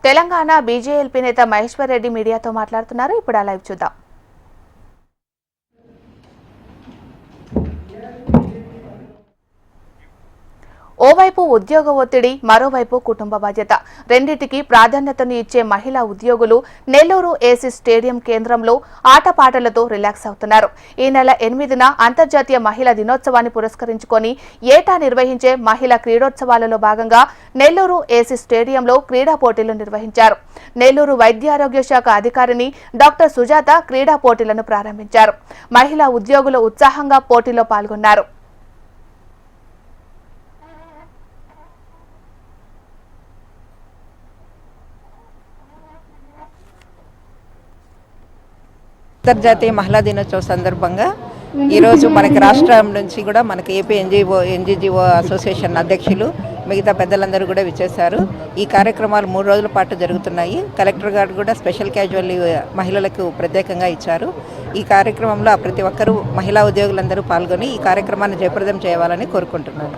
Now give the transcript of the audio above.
Telangana BJLP నేత మహేశ్వర్ రెడ్డి మీడియాతో మాట్లాడుతున్నారు. ఇప్పుడు ఆ లైవ్ చూద్దాం. ఓవైపు ఉద్యోగ ఒత్తిడి, మరోవైపు కుటుంబ బాధ్యత రెండింటికి ప్రాధాన్యతను ఇచ్చే మహిళా ఉద్యోగులు నెల్లూరు ఏసీ స్టేడియం కేంద్రంలో ఆటపాటలతో రిలాక్స్ అవుతున్నారు. ఈ నెల 8న అంతర్జాతీయ మహిళా దినోత్సవాన్ని పురస్కరించుకొని ఏటా నిర్వహించే మహిళా క్రీడోత్సవాలలో భాగంగా నెల్లూరు ఏసీ స్టేడియంలో క్రీడా పోటీలు నిర్వహించారు. నెల్లూరు వైద్యారోగ్య శాఖ అధికారిని డాక్టర్ సుజాత క్రీడా పోటీలను ప్రారంభించారు. మహిళా ఉద్యోగులు ఉత్సాహంగా పోటీలో పాల్గొన్నారు. అంతర్జాతీయ మహిళా దినోత్సవం సందర్భంగా ఈరోజు మనకి రాష్ట్రం నుంచి కూడా మనకి ఏపీ ఎన్జీఓ అసోసియేషన్ అధ్యక్షులు మిగతా పెద్దలందరూ కూడా విచ్చేశారు. ఈ కార్యక్రమాలు 3 రోజుల పాటు జరుగుతున్నాయి. కలెక్టర్ గారు కూడా స్పెషల్ క్యాజువల్ మహిళలకు ప్రత్యేకంగా ఇచ్చారు. ఈ కార్యక్రమంలో ప్రతి ఒక్కరూ మహిళా ఉద్యోగులందరూ పాల్గొని ఈ కార్యక్రమాన్ని జయప్రదం చేయాలని కోరుకుంటున్నాను.